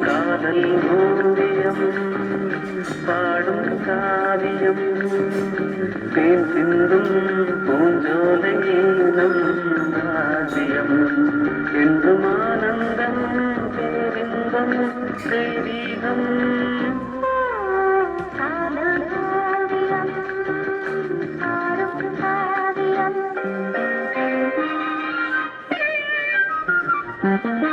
காதல் ஓவியம் பாடும் காவியம் தேன் சிந்தும் பூஞ்சோலை நம் ராஜ்யம் என்றும் ஆனந்தம் பேரின்பம் தெய்வீகம் Thank you.